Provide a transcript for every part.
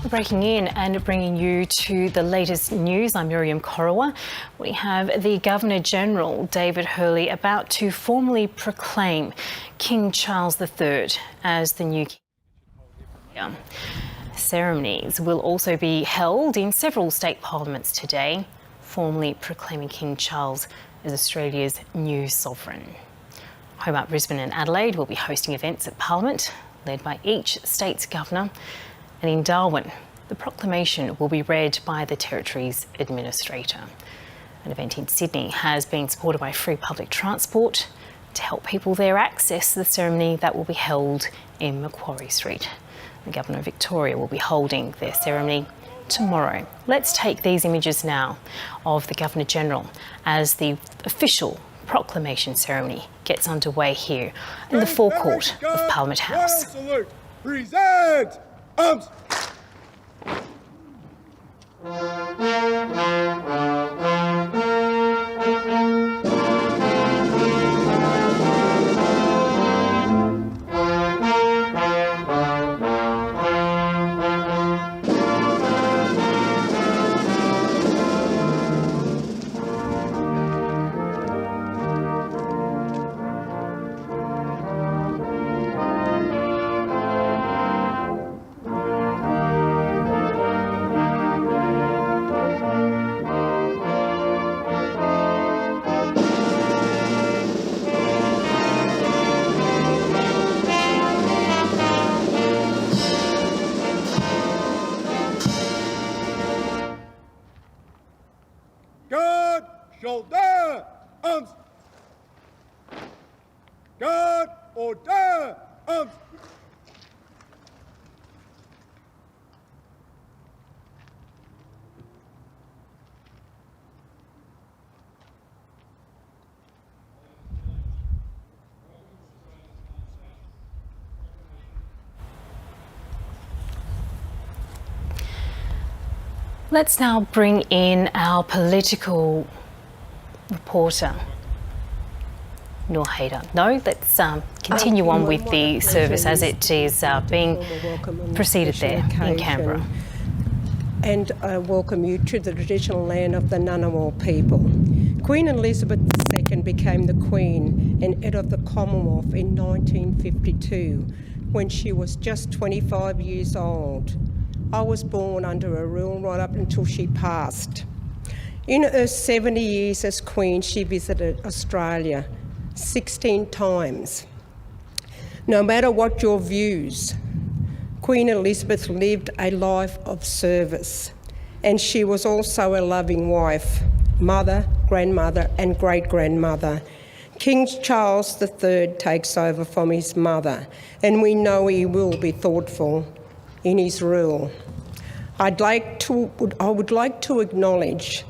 Breaking in and bringing you to the latest news. I'm Miriam Korowa. We have the Governor-General, David Hurley, about to formally proclaim King Charles III as the new king. Ceremonies will also be held in several state parliaments today, formally proclaiming King Charles as Australia's new sovereign. Hobart, Brisbane and Adelaide will be hosting events at Parliament, led by each state's governor. And in Darwin, the proclamation will be read by the territory's administrator. An event in Sydney has been supported by free public transport to help people there access the ceremony that will be held in Macquarie Street. The Governor of Victoria will be holding their ceremony tomorrow. Let's take these images now of the Governor-General as the official proclamation ceremony gets underway here in the forecourt of Parliament House. Present arms. Guard, shoulder, arms. Guard, order, arms. Let's now bring in our political reporter, Noor Haider. No, let's continue on with the service as it is being proceeded there in Canberra. And I welcome you to the traditional land of the Ngunnawal people. Queen Elizabeth II became the Queen and head of the Commonwealth in 1952 when she was just 25 years old. I was born under her rule right up until she passed. In her 70 years as Queen, she visited Australia 16 times. No matter what your views, Queen Elizabeth lived a life of service, and she was also a loving wife, mother, grandmother and great-grandmother. King Charles III takes over from his mother, and we know he will be thoughtful in his rule. I would like to acknowledge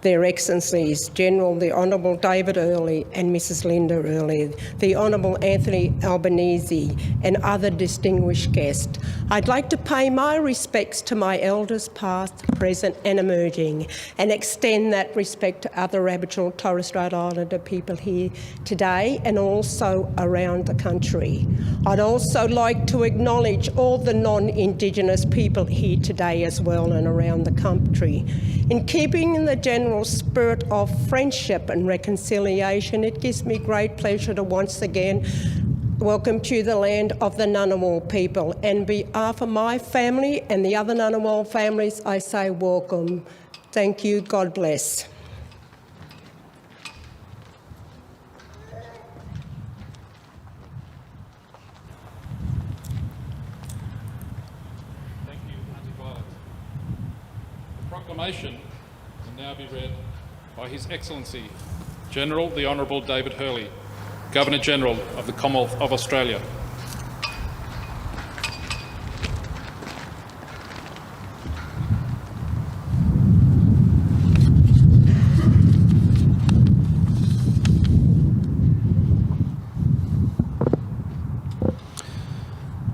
Their Excellencies General the Honourable David Hurley and Mrs Linda Hurley, the Honourable Anthony Albanese and other distinguished guests. I'd like to pay my respects to my elders past, present and emerging, and extend that respect to other Aboriginal Torres Strait Islander people here today and also around the country. I'd also like to acknowledge all the non-Indigenous people here today as well and around the country. In keeping in the general spirit of friendship and reconciliation, it gives me great pleasure to once again welcome to the land of the Ngunnawal people. And on behalf of my family and the other Ngunnawal families, I say welcome. Thank you. God bless. Thank you, Auntie Violet. The proclamation will now be read by His Excellency General the Honourable David Hurley, Governor-General of the Commonwealth of Australia.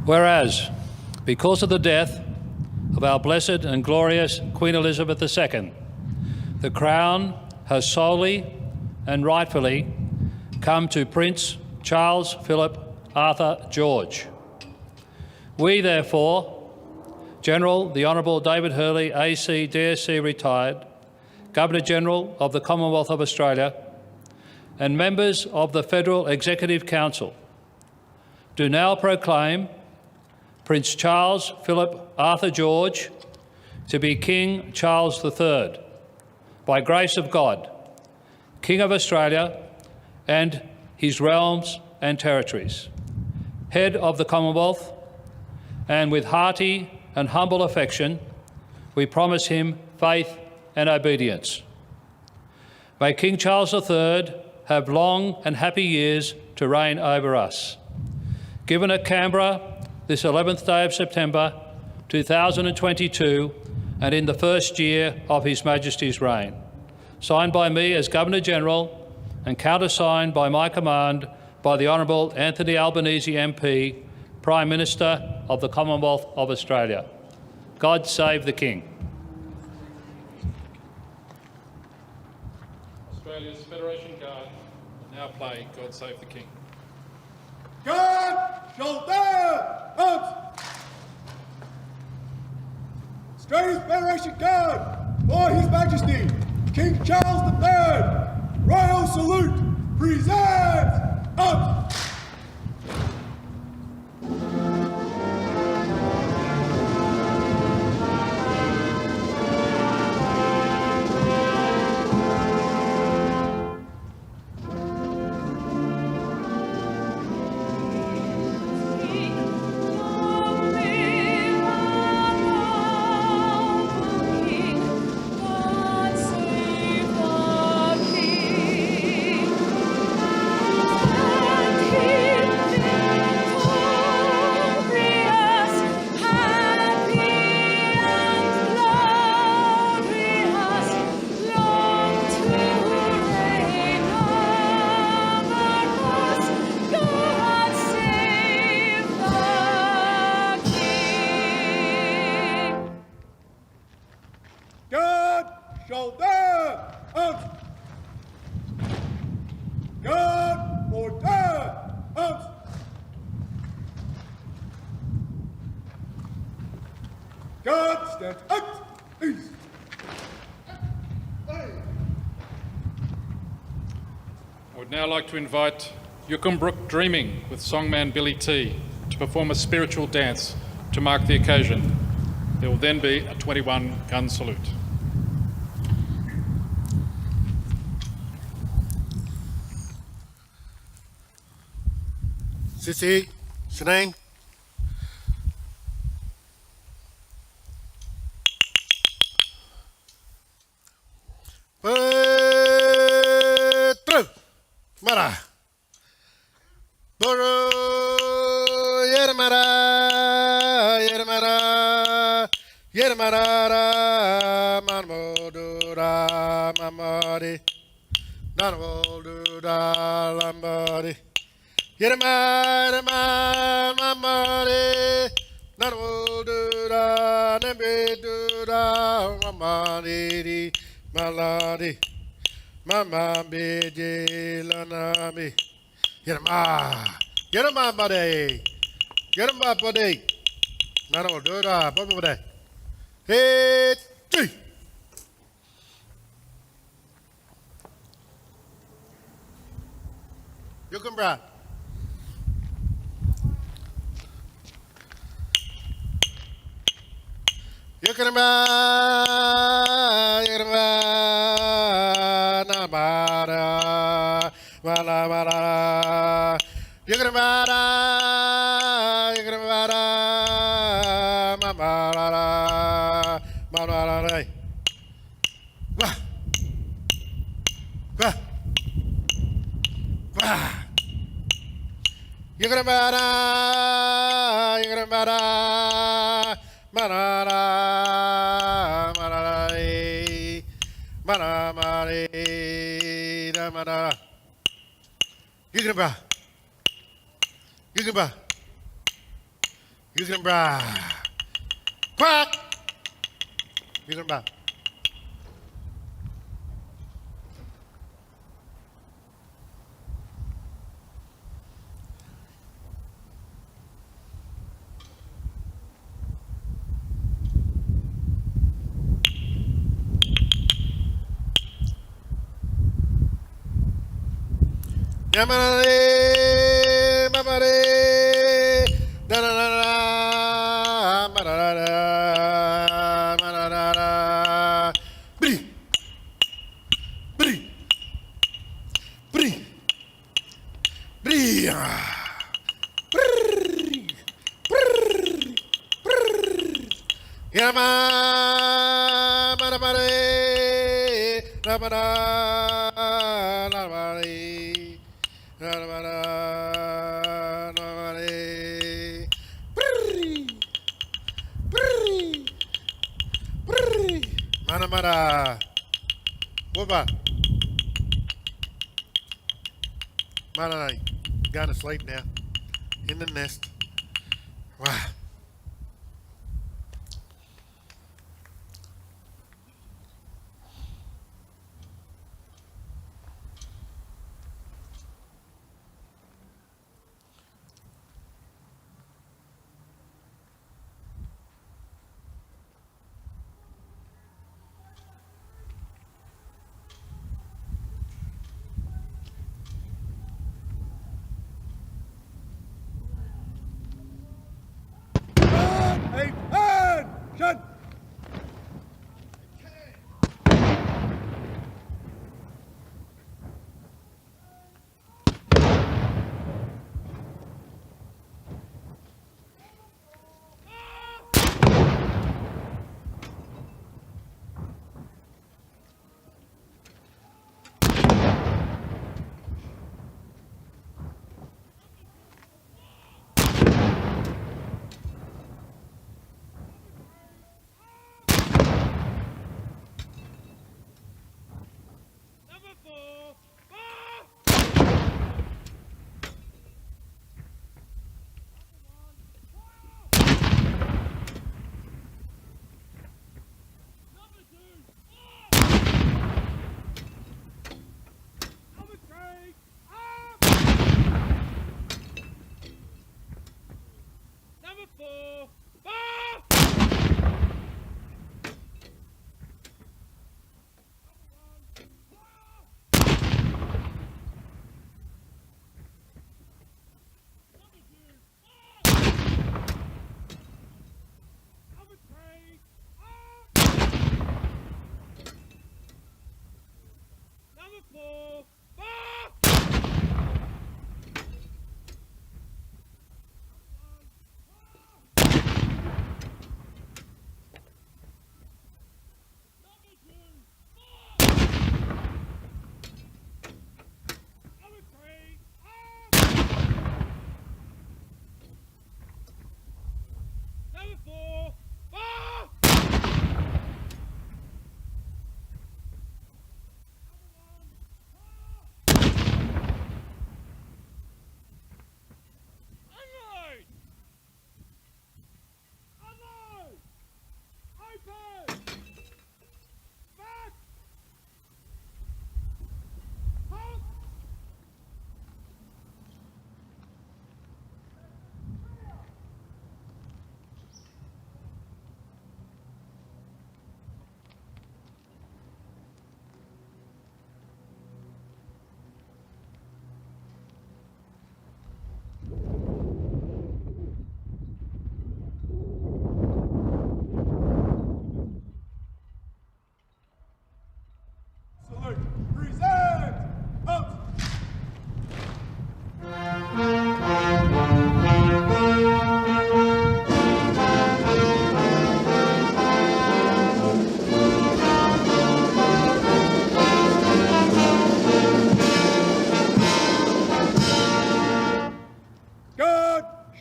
Whereas, because of the death of our blessed and glorious Queen Elizabeth II, the Crown has solely and rightfully come to Prince Charles Philip Arthur George. We, therefore, General the Honourable David Hurley, AC, DSC retired, Governor-General of the Commonwealth of Australia, and members of the Federal Executive Council, do now proclaim Prince Charles Philip Arthur George to be King Charles III, by grace of God, King of Australia and his realms and territories, head of the Commonwealth, and with hearty and humble affection, we promise him faith and obedience. May King Charles III have long and happy years to reign over us. Given at Canberra this 11th day of September 2022 and in the first year of His Majesty's reign. Signed by me as Governor-General and countersigned by my command by the Honourable Anthony Albanese MP, Prime Minister of the Commonwealth of Australia. God save the King. Australia's Federation Guard will now play God Save the King. God shoulder arms. Australia's Federation Guard for His Majesty King Charles III. Royal salute. Present arms. God shoulder arms. God order arms. God stand up. East. I would now like to invite Yuckenbrook Dreaming with songman Billy T to perform a spiritual dance to mark the occasion. There will then be a 21-gun salute. Sissy, Shanae. Through. Mara. Boro. Yermara. Yermara. Yermara. Marmodura. Mamari. Nanavaldura. Lambari. Yermara. Mamari. Nanavaldura. Nembedura. Mamari. Maladi. Mama beje lanami. Get him up, buddy. Get him up, buddy. No, do it up, buddy. Hey, three. You can brag. You can brag. You can brag. Namara. Mala, mala. You can brag. You can brag. Mama. Mama. Wah. Wah. Wah. You can brag. You can brag. Manara. Manamari, Damara. You can bra. You can bra. You can bra. Quack. You can bra. Yamanare, Babare, Danara, Marara, Marara, Bri, Bri, Bri, Bria. Yama, Marabare, Rabara, Rabare, Rabara, Rabare, Brrri, Brrri, Brrri, Manamara, Wubba, Mananai, going to sleep now, in the nest. Wow. Attention!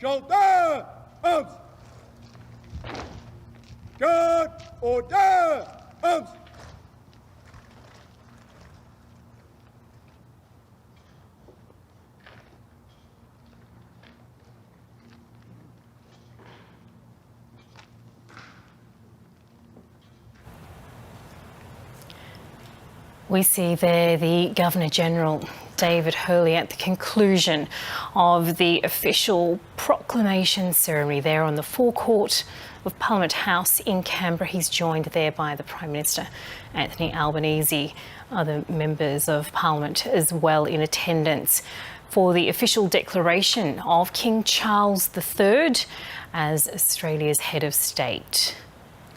Shoulder! Arms! Guard! Order! Arms! We see there the Governor-General David Hurley at the conclusion of the official proclamation ceremony there on the forecourt of Parliament House in Canberra. He's joined there by the Prime Minister, Anthony Albanese, other members of Parliament as well in attendance for the official declaration of King Charles III as Australia's head of state.